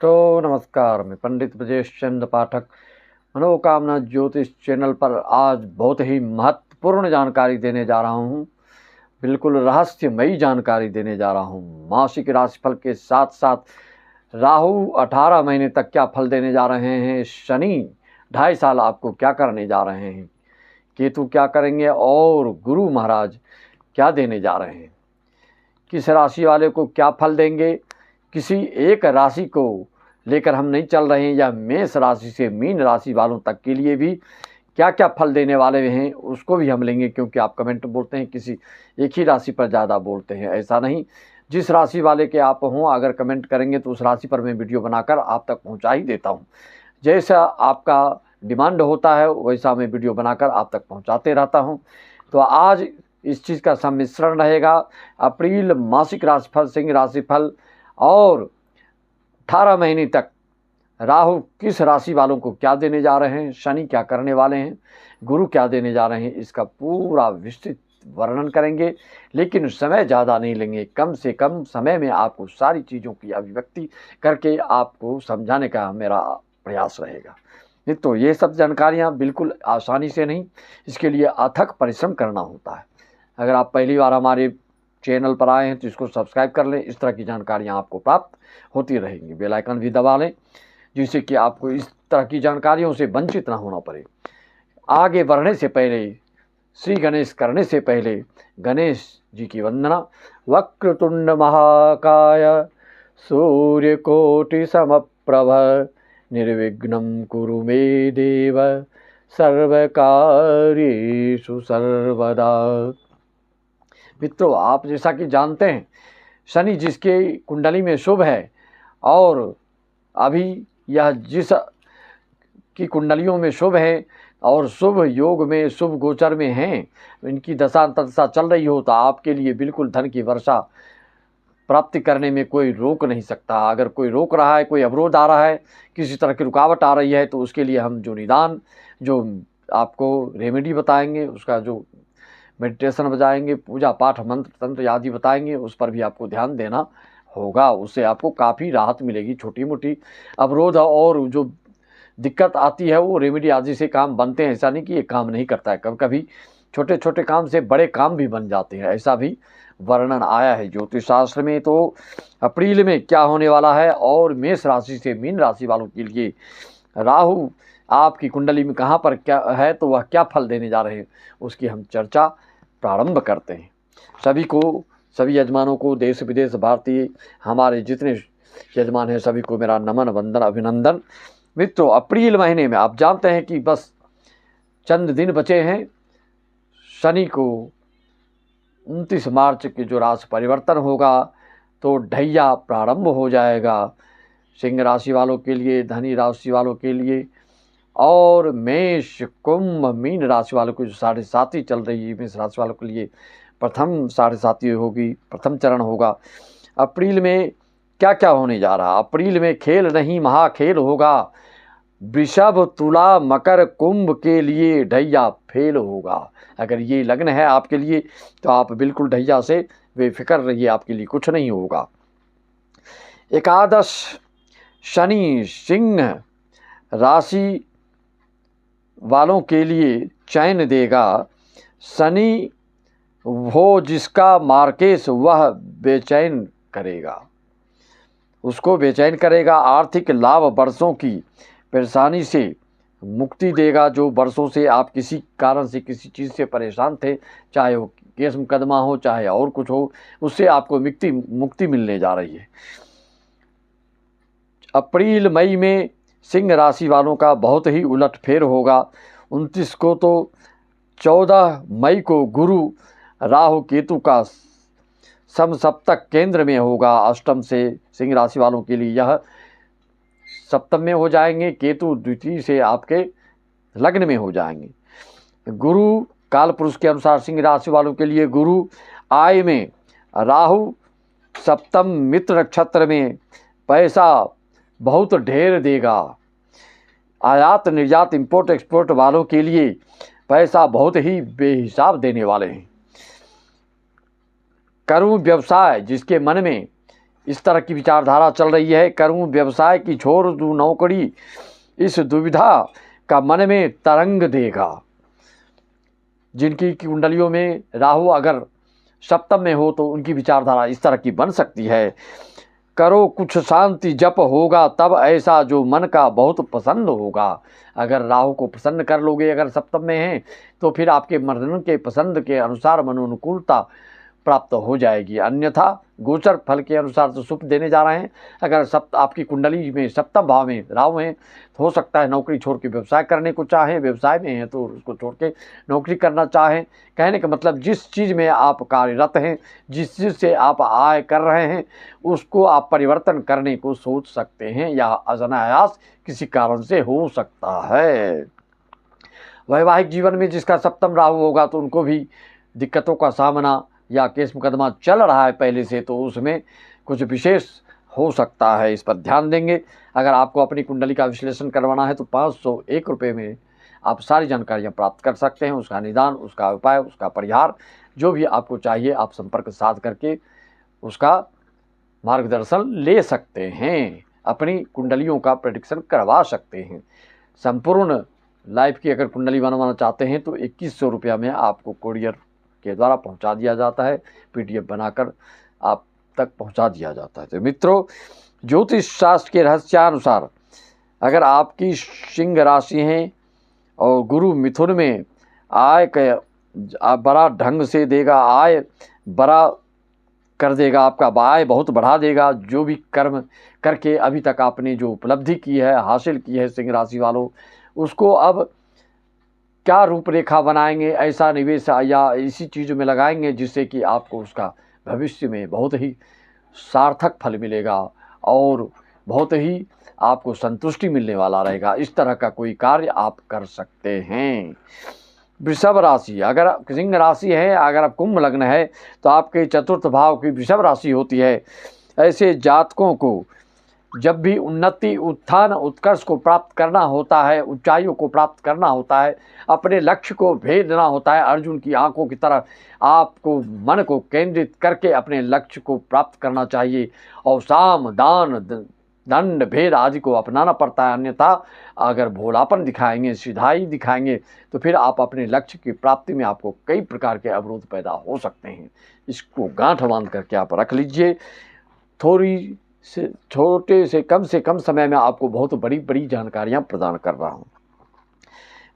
तो नमस्कार, मैं पंडित ब्रजेश चंद्र पाठक मनोकामना ज्योतिष चैनल पर आज बहुत ही महत्वपूर्ण जानकारी देने जा रहा हूँ। बिल्कुल रहस्यमयी जानकारी देने जा रहा हूँ। मासिक राशिफल के साथ साथ राहु 18 महीने तक क्या फल देने जा रहे हैं, शनि 2.5 साल आपको क्या करने जा रहे हैं, केतु क्या करेंगे और गुरु महाराज क्या देने जा रहे हैं, किस राशि वाले को क्या फल देंगे, किसी एक राशि को लेकर हम नहीं चल रहे हैं या मेष राशि से मीन राशि वालों तक के लिए भी क्या क्या फल देने वाले हैं उसको भी हम लेंगे। क्योंकि आप कमेंट बोलते हैं किसी एक ही राशि पर ज़्यादा बोलते हैं, ऐसा नहीं। जिस राशि वाले के आप हों अगर कमेंट करेंगे तो उस राशि पर मैं वीडियो बनाकर आप तक पहुंचा ही देता हूं। जैसा आपका डिमांड होता है वैसा मैं वीडियो बनाकर आप तक पहुँचाते रहता हूँ। तो आज इस चीज़ का सम्मिश्रण रहेगा। अप्रैल मासिक राशिफल, सिंह राशिफल और 18 महीने तक राहु किस राशि वालों को क्या देने जा रहे हैं, शनि क्या करने वाले हैं, गुरु क्या देने जा रहे हैं, इसका पूरा विस्तृत वर्णन करेंगे। लेकिन समय ज़्यादा नहीं लेंगे, कम से कम समय में आपको सारी चीज़ों की अभिव्यक्ति करके आपको समझाने का मेरा प्रयास रहेगा। नहीं तो ये सब जानकारियाँ बिल्कुल आसानी से नहीं, इसके लिए अथक परिश्रम करना होता है। अगर आप पहली बार हमारे चैनल पर आए हैं तो इसको सब्सक्राइब कर लें। इस तरह की जानकारियाँ आपको प्राप्त होती रहेंगी। बेल आइकन भी दबा लें जिससे कि आपको इस तरह की जानकारियों से वंचित ना होना पड़े। आगे बढ़ने से पहले, श्री गणेश करने से पहले गणेश जी की वंदना। वक्रतुंड महाकाय सूर्यकोटि समप्रभ निर्विघ्नं कुरु मे देव सर्वकार्येषु सर्वदा। मित्रों, आप जैसा कि जानते हैं शनि जिसके कुंडली में शुभ है और अभी यह जिस की कुंडलियों में शुभ है और शुभ योग में, शुभ गोचर में हैं, इनकी दशा अंतर्दशा चल रही हो तो आपके लिए बिल्कुल धन की वर्षा प्राप्ति करने में कोई रोक नहीं सकता। अगर कोई रोक रहा है, कोई अवरोध आ रहा है, किसी तरह की रुकावट आ रही है तो उसके लिए हम जो निदान, जो आपको रेमेडी बताएंगे, उसका जो मेडिटेशन बताएंगे, पूजा पाठ मंत्र तंत्र आदि बताएंगे, उस पर भी आपको ध्यान देना होगा। उससे आपको काफ़ी राहत मिलेगी। छोटी मोटी अवरोध और जो दिक्कत आती है वो रेमेडी आदि से काम बनते हैं, ऐसा नहीं कि ये काम नहीं करता है। कभी कभी छोटे छोटे काम से बड़े काम भी बन जाते हैं, ऐसा भी वर्णन आया है ज्योतिष शास्त्र में। तो अप्रैल में क्या होने वाला है और मेष राशि से मीन राशि वालों के लिए राहु आपकी कुंडली में कहाँ पर क्या है तो वह क्या फल देने जा रहे हैं उसकी हम चर्चा प्रारंभ करते हैं। सभी को, सभी यजमानों को, देश विदेश भारतीय हमारे जितने यजमान हैं सभी को मेरा नमन वंदन अभिनंदन। मित्रों, अप्रैल महीने में आप जानते हैं कि बस चंद दिन बचे हैं। शनि को 29 मार्च के जो राशि परिवर्तन होगा तो ढैया प्रारंभ हो जाएगा सिंह राशि वालों के लिए, धनी राशि वालों के लिए, और मेष कुंभ मीन राशि वालों को जो 7.5 चल रही है, मेष राशि वालों के लिए प्रथम 7.5 होगी, प्रथम चरण होगा। अप्रैल में क्या क्या होने जा रहा है? अप्रैल में खेल नहीं महाखेल होगा। वृषभ, तुला, मकर, कुंभ के लिए ढैया फेल होगा। अगर ये लग्न है आपके लिए तो आप बिल्कुल ढैया से बेफिक्र रहिए, आपके लिए कुछ नहीं होगा। एकादश शनि सिंह राशि वालों के लिए चैन देगा। शनि वो जिसका मार्केश वह बेचैन करेगा, उसको बेचैन करेगा। आर्थिक लाभ, वर्षों की परेशानी से मुक्ति देगा। जो वर्षों से आप किसी कारण से किसी चीज़ से परेशान थे, चाहे वो केस मुकदमा हो चाहे और कुछ हो, उससे आपको मुक्ति मिलने जा रही है। अप्रैल मई में सिंह राशि वालों का बहुत ही उलटफेर होगा। 29 को तो 14 मई को गुरु राहु केतु का समसप्तक केंद्र में होगा। अष्टम से सिंह राशि वालों के लिए यह सप्तम में हो जाएंगे, केतु द्वितीय से आपके लग्न में हो जाएंगे। गुरु काल पुरुष के अनुसार सिंह राशि वालों के लिए गुरु आय में, राहु सप्तम मित्र नक्षत्र में पैसा बहुत ढेर देगा। आयात निर्यात इंपोर्ट एक्सपोर्ट वालों के लिए पैसा बहुत ही बेहिसाब देने वाले हैं। करूं व्यवसाय, जिसके मन में इस तरह की विचारधारा चल रही है। करूं व्यवसाय की छोड़ दूं नौकरी, इस दुविधा का मन में तरंग देगा। जिनकी कुंडलियों में राहु अगर सप्तम में हो तो उनकी विचारधारा इस तरह की बन सकती है। करो कुछ शांति जप होगा तब ऐसा जो मन का बहुत पसंद होगा। अगर राहु को प्रसन्न कर लोगे, अगर सप्तम में है, तो फिर आपके मन के पसंद के अनुसार मनोनुकूलता प्राप्त हो जाएगी। अन्यथा गोचर फल के अनुसार तो शुभ देने जा रहे हैं। अगर आपकी कुंडली में सप्तम भाव में राहु है तो हो सकता है नौकरी छोड़ के व्यवसाय करने को चाहें, व्यवसाय में है तो उसको छोड़ के नौकरी करना चाहें। कहने का मतलब जिस चीज़ में आप कार्यरत हैं, जिस चीज़ से आप आय कर रहे हैं, उसको आप परिवर्तन करने को सोच सकते हैं या अनायास किसी कारण से हो सकता है। वैवाहिक जीवन में जिसका सप्तम राहु होगा तो उनको भी दिक्कतों का सामना या केस मुकदमा चल रहा है पहले से, तो उसमें कुछ विशेष हो सकता है, इस पर ध्यान देंगे। अगर आपको अपनी कुंडली का विश्लेषण करवाना है तो 501 रुपये में आप सारी जानकारियां प्राप्त कर सकते हैं। उसका निदान, उसका उपाय, उसका परिहार जो भी आपको चाहिए आप संपर्क साध करके उसका मार्गदर्शन ले सकते हैं, अपनी कुंडलियों का प्रेडिक्शन करवा सकते हैं। संपूर्ण लाइफ की अगर कुंडली बनवाना चाहते हैं तो 2100 रुपया में आपको कोरियर के द्वारा पहुंचा दिया जाता है, PDF बनाकर आप तक पहुंचा दिया जाता है। तो मित्रों, ज्योतिष शास्त्र के रहस्यानुसार अगर आपकी सिंह राशि है और गुरु मिथुन में, आय का बड़ा ढंग से देगा, आय बड़ा कर देगा, आपका आय बहुत बढ़ा देगा। जो भी कर्म करके अभी तक आपने जो उपलब्धि की है, हासिल की है सिंह राशि वालों, उसको अब क्या रूपरेखा बनाएंगे, ऐसा निवेश या इसी चीज़ों में लगाएंगे जिससे कि आपको उसका भविष्य में बहुत ही सार्थक फल मिलेगा और बहुत ही आपको संतुष्टि मिलने वाला रहेगा। इस तरह का कोई कार्य आप कर सकते हैं। वृषभ राशि, अगर सिंह राशि है, अगर आप कुंभ लग्न है तो आपके चतुर्थ भाव की वृषभ राशि होती है। ऐसे जातकों को जब भी उन्नति, उत्थान, उत्कर्ष को प्राप्त करना होता है, ऊंचाइयों को प्राप्त करना होता है, अपने लक्ष्य को भेदना होता है, अर्जुन की आंखों की तरह आपको मन को केंद्रित करके अपने लक्ष्य को प्राप्त करना चाहिए और साम, दान, दंड, भेद आदि को अपनाना पड़ता है। अन्यथा अगर भोलापन दिखाएंगे, सिधाई दिखाएंगे तो फिर आप अपने लक्ष्य की प्राप्ति में आपको कई प्रकार के अवरोध पैदा हो सकते हैं। इसको गांठ बांध करके आप रख लीजिए। थोड़ी से छोटे से कम समय में आपको बहुत बड़ी बड़ी जानकारियां प्रदान कर रहा हूं।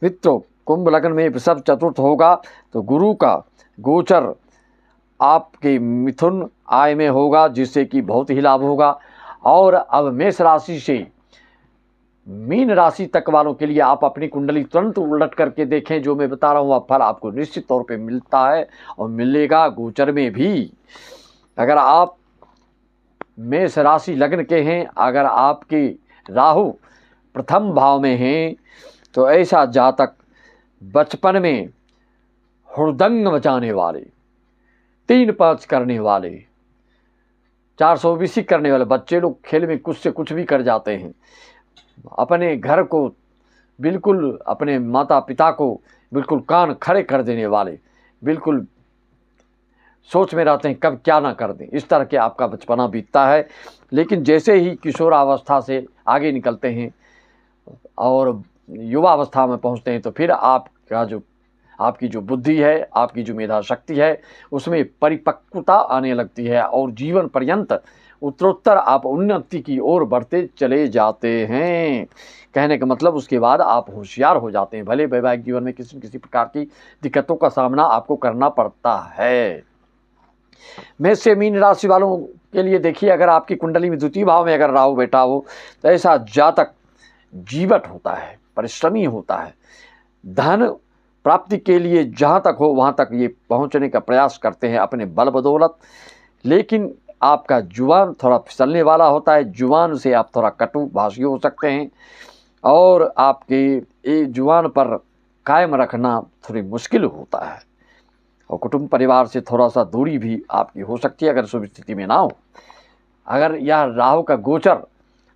मित्रों, कुंभ लग्न में वृषभ चतुर्थ होगा तो गुरु का गोचर आपके मिथुन आय में होगा जिससे कि बहुत ही लाभ होगा। और अब मेष राशि से मीन राशि तक वालों के लिए आप अपनी कुंडली तुरंत उलट करके देखें। जो मैं बता रहा हूँ वह फल आपको निश्चित तौर पे मिलता है और मिलेगा गोचर में भी। अगर आप मेष राशि लग्न के हैं, अगर आपके राहु प्रथम भाव में हैं तो ऐसा जातक बचपन में हुड़दंग मचाने वाले, 3-5 करने वाले, 420 करने वाले बच्चे लोग खेल में कुछ से कुछ भी कर जाते हैं। अपने घर को बिल्कुल, अपने माता पिता को बिल्कुल कान खड़े कर देने वाले, बिल्कुल सोच में रहते हैं कब क्या ना कर दें, इस तरह के आपका बचपना बीतता है। लेकिन जैसे ही किशोरावस्था से आगे निकलते हैं और युवावस्था में पहुंचते हैं तो फिर आपकी जो बुद्धि है, आपकी जो मेधा शक्ति है, उसमें परिपक्वता आने लगती है और जीवन पर्यंत उत्तरोत्तर आप उन्नति की ओर बढ़ते चले जाते हैं। कहने का मतलब उसके बाद आप होशियार हो जाते हैं। भले वैवाहिक जीवन में किसी न किसी प्रकार की दिक्कतों का सामना आपको करना पड़ता है। मेष से मीन राशि वालों के लिए देखिए, अगर आपकी कुंडली में द्वितीय भाव में अगर राहु बैठा हो तो ऐसा जातक जीवट होता है, परिश्रमी होता है, धन प्राप्ति के लिए जहाँ तक हो वहाँ तक ये पहुँचने का प्रयास करते हैं अपने बल बदौलत। लेकिन आपका जुबान थोड़ा फिसलने वाला होता है, जुबान से आप थोड़ा कटु भाषी हो सकते हैं और आपके जुबान पर कायम रखना थोड़ी मुश्किल होता है और कुटुंब परिवार से थोड़ा सा दूरी भी आपकी हो सकती है अगर शुभ स्थिति में ना हो। अगर यह राहु का गोचर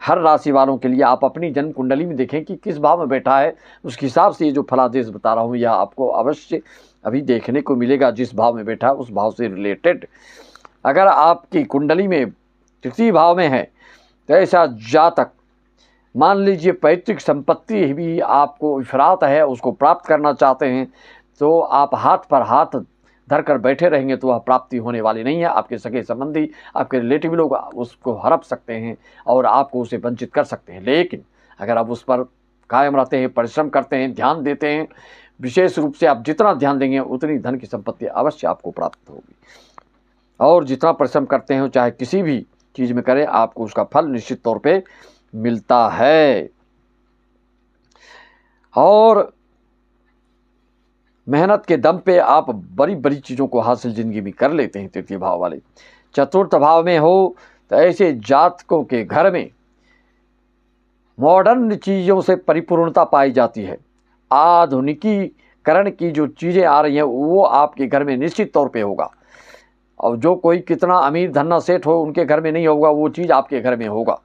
हर राशि वालों के लिए आप अपनी जन्म कुंडली में देखें कि किस भाव में बैठा है, उसके हिसाब से ये जो फलादेश बता रहा हूँ यह आपको अवश्य अभी देखने को मिलेगा। जिस भाव में बैठा है उस भाव से रिलेटेड अगर आपकी कुंडली में तृतीय भाव में है तो ऐसा जातक, मान लीजिए पैतृक संपत्ति भी आपको इफरात है, उसको प्राप्त करना चाहते हैं, तो आप हाथ पर हाथ धर कर बैठे रहेंगे तो वह प्राप्ति होने वाली नहीं है। आपके सगे संबंधी, आपके रिलेटिव लोग उसको हड़प सकते हैं और आपको उसे वंचित कर सकते हैं। लेकिन अगर आप उस पर कायम रहते हैं, परिश्रम करते हैं, ध्यान देते हैं, विशेष रूप से आप जितना ध्यान देंगे उतनी धन की संपत्ति अवश्य आपको प्राप्त होगी। और जितना परिश्रम करते हैं, चाहे किसी भी चीज़ में करें, आपको उसका फल निश्चित तौर पे मिलता है। और मेहनत के दम पे आप बड़ी बड़ी चीज़ों को हासिल जिंदगी में कर लेते हैं। तृतीय भाव वाले चतुर्थ भाव में हो तो ऐसे जातकों के घर में मॉडर्न चीज़ों से परिपूर्णता पाई जाती है। आधुनिकीकरण की जो चीज़ें आ रही हैं वो आपके घर में निश्चित तौर पे होगा। और जो कोई कितना अमीर धन्ना सेठ हो, उनके घर में नहीं होगा, वो चीज़ आपके घर में होगा,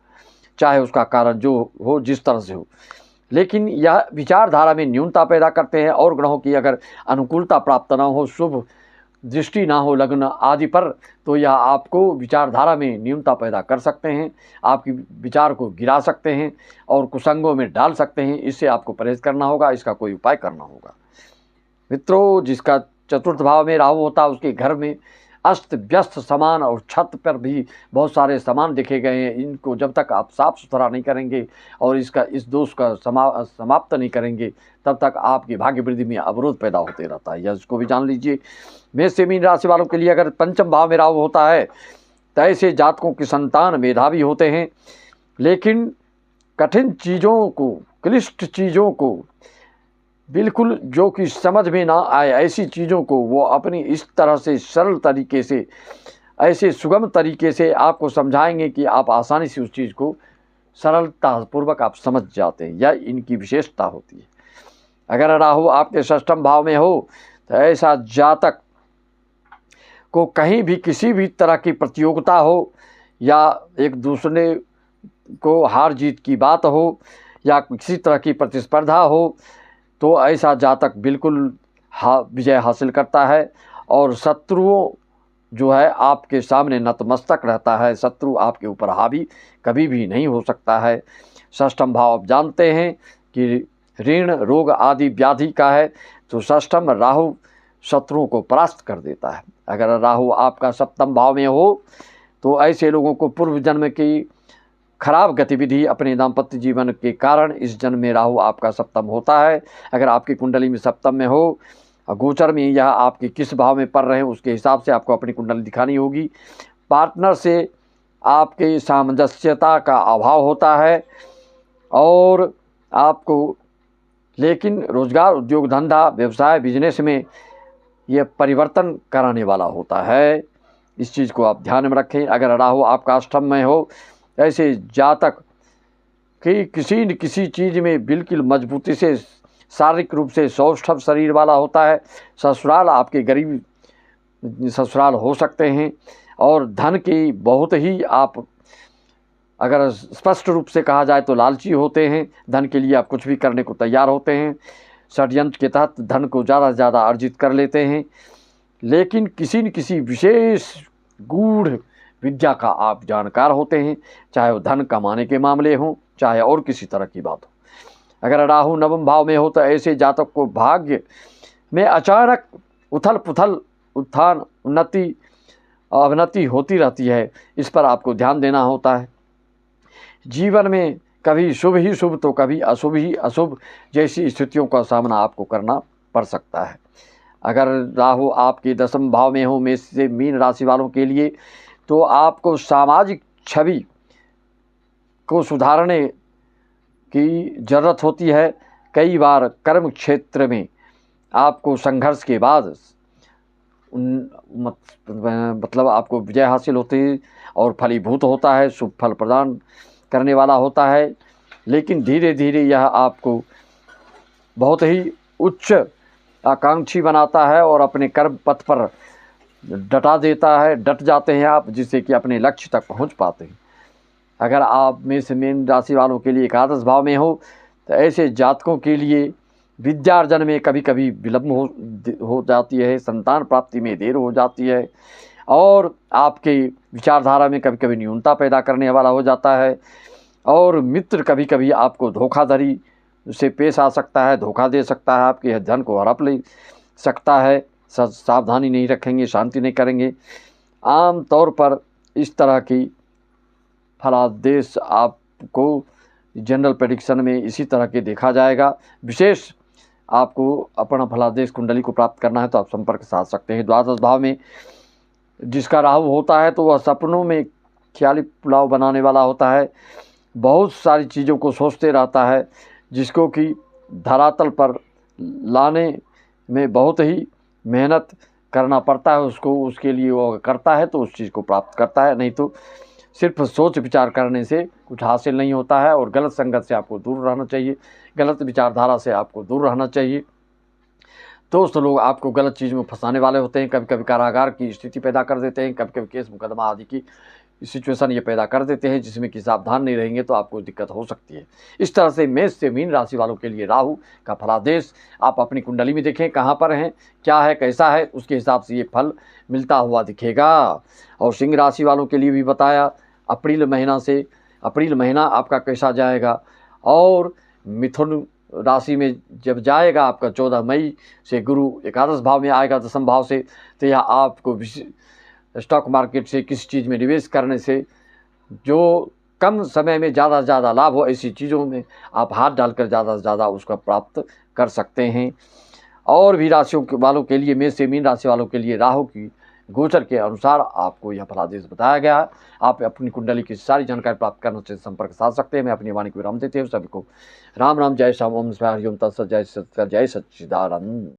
चाहे उसका कारण जो हो, जिस तरह से हो। लेकिन यह विचारधारा में न्यूनता पैदा करते हैं और ग्रहों की अगर अनुकूलता प्राप्त ना हो, शुभ दृष्टि ना हो लग्न आदि पर, तो यह आपको विचारधारा में न्यूनता पैदा कर सकते हैं, आपकी विचार को गिरा सकते हैं और कुसंगों में डाल सकते हैं। इससे आपको परहेज करना होगा, इसका कोई उपाय करना होगा। मित्रों, जिसका चतुर्थ भाव में राहु होता है उसके घर में अस्त व्यस्त सामान और छत पर भी बहुत सारे सामान देखे गए हैं। इनको जब तक आप साफ़ सुथरा नहीं करेंगे और इस दोष का समाप्त नहीं करेंगे, तब तक आपकी भाग्य वृद्धि में अवरोध पैदा होते रहता है। यह इसको भी जान लीजिए। मेष से मीन राशि वालों के लिए अगर पंचम भाव में राहु होता है तो ऐसे जातकों की संतान मेधावी होते हैं, लेकिन कठिन चीज़ों को, क्लिष्ट चीज़ों को, बिल्कुल जो कि समझ में ना आए ऐसी चीज़ों को वो अपनी इस तरह से सरल तरीके से, ऐसे सुगम तरीके से आपको समझाएंगे कि आप आसानी से उस चीज़ को सरलतापूर्वक आप समझ जाते हैं। यह इनकी विशेषता होती है। अगर राहु आपके षष्ठम भाव में हो तो ऐसा जातक को कहीं भी किसी भी तरह की प्रतियोगिता हो या एक दूसरे को हार जीत की बात हो या किसी तरह की प्रतिस्पर्धा हो, तो ऐसा जातक बिल्कुल विजय हासिल करता है और शत्रुओं जो है आपके सामने नतमस्तक रहता है। शत्रु आपके ऊपर हावी कभी भी नहीं हो सकता है। षष्ठम भाव आप जानते हैं कि ऋण, रोग आदि व्याधि का है, तो षष्ठम राहु शत्रुओं को परास्त कर देता है। अगर राहु आपका सप्तम भाव में हो तो ऐसे लोगों को पूर्व जन्म की खराब गतिविधि अपने दाम्पत्य जीवन के कारण इस जन्म में राहु आपका सप्तम होता है। अगर आपकी कुंडली में सप्तम में हो, गोचर में यह आपके किस भाव में पड़ रहे हैं उसके हिसाब से आपको अपनी कुंडली दिखानी होगी। पार्टनर से आपके सामंजस्यता का अभाव होता है और आपको, लेकिन रोजगार, उद्योग धंधा, व्यवसाय, बिजनेस में यह परिवर्तन कराने वाला होता है। इस चीज़ को आप ध्यान में रखें। अगर राहु आपका अष्टम में हो, ऐसे जातक कि किसी न किसी चीज़ में बिल्कुल मजबूती से, शारीरिक रूप से सौष्ठव शरीर वाला होता है। ससुराल आपके गरीब ससुराल हो सकते हैं और धन की बहुत ही, आप अगर स्पष्ट रूप से कहा जाए तो लालची होते हैं। धन के लिए आप कुछ भी करने को तैयार होते हैं। षड्यंत्र के तहत धन को ज़्यादा से ज़्यादा अर्जित कर लेते हैं, लेकिन किसी न किसी विशेष गूढ़ विद्या का आप जानकार होते हैं, चाहे वो धन कमाने के मामले हों, चाहे और किसी तरह की बात हो। अगर राहु नवम भाव में हो तो ऐसे जातक को भाग्य में अचानक उथल पुथल, उत्थान, उन्नति, अवनति होती रहती है। इस पर आपको ध्यान देना होता है। जीवन में कभी शुभ ही शुभ तो कभी अशुभ ही अशुभ जैसी स्थितियों का सामना आपको करना पड़ सकता है। अगर राहु आपके दसम भाव में हो, मेष से मीन राशि वालों के लिए, तो आपको सामाजिक छवि को सुधारने की ज़रूरत होती है। कई बार कर्म क्षेत्र में आपको संघर्ष के बाद मतलब आपको विजय हासिल होती है और फलीभूत होता है, शुभ फल प्रदान करने वाला होता है। लेकिन धीरे धीरे यह आपको बहुत ही उच्च आकांक्षी बनाता है और अपने कर्म पथ पर डटा देता है। डट जाते हैं आप, जिससे कि अपने लक्ष्य तक पहुंच पाते हैं। अगर आप में से मीन राशि वालों के लिए एकादश भाव में हो तो ऐसे जातकों के लिए विद्यार्जन में कभी कभी विलम्ब हो जाती है, संतान प्राप्ति में देर हो जाती है और आपके विचारधारा में कभी कभी न्यूनता पैदा करने वाला हो जाता है। और मित्र कभी कभी आपको धोखाधड़ी से पेश आ सकता है, धोखा दे सकता है, आपके धन को हड़प ले सकता है, सावधानी नहीं रखेंगे, शांति नहीं करेंगे। आम तौर पर इस तरह की फलादेश आपको जनरल प्रेडिक्शन में इसी तरह के देखा जाएगा। विशेष आपको अपना फलादेश कुंडली को प्राप्त करना है तो आप संपर्क साध सकते हैं। द्वादश भाव में जिसका राहु होता है तो वह सपनों में ख्याली पुलाव बनाने वाला होता है, बहुत सारी चीज़ों को सोचते रहता है, जिसको कि धरातल पर लाने में बहुत ही मेहनत करना पड़ता है उसको। उसके लिए वो करता है तो उस चीज़ को प्राप्त करता है, नहीं तो सिर्फ सोच विचार करने से कुछ हासिल नहीं होता है। और गलत संगत से आपको दूर रहना चाहिए, गलत विचारधारा से आपको दूर रहना चाहिए। दोस्त लोग आपको गलत चीज़ में फंसाने वाले होते हैं, कभी कभी कारागार की स्थिति पैदा कर देते हैं, कभी कभी केस मुकदमा आदि की सिचुएशन ये पैदा कर देते हैं, जिसमें कि सावधान नहीं रहेंगे तो आपको दिक्कत हो सकती है। इस तरह से मेष से मीन राशि वालों के लिए राहु का फलादेश आप अपनी कुंडली में देखें, कहाँ पर हैं, क्या है, कैसा है, उसके हिसाब से ये फल मिलता हुआ दिखेगा। और सिंह राशि वालों के लिए भी बताया अप्रैल महीना आपका कैसा जाएगा। और मिथुन राशि में जब जाएगा आपका 14 मई से गुरु एकादश भाव में आएगा 10वें भाव से, तो यह आपको स्टॉक मार्केट से किसी चीज़ में निवेश करने से जो कम समय में ज़्यादा से ज़्यादा लाभ हो, ऐसी चीज़ों में आप हाथ डालकर ज़्यादा से ज़्यादा उसका प्राप्त कर सकते हैं। और भी राशियों वालों के लिए, मेष से मीन राशि वालों के लिए राहु की गोचर के अनुसार आपको यह फलादेश बताया गया है। आप अपनी कुंडली की सारी जानकारी प्राप्त करना चाहिए, संपर्क साध सकते हैं। मैं अपनी वाणी को विराम देते हुए सभी को राम राम, जय श्याम, ओम स्वाहा, हरि ओम तत्सत, जय सच्चिदानंद।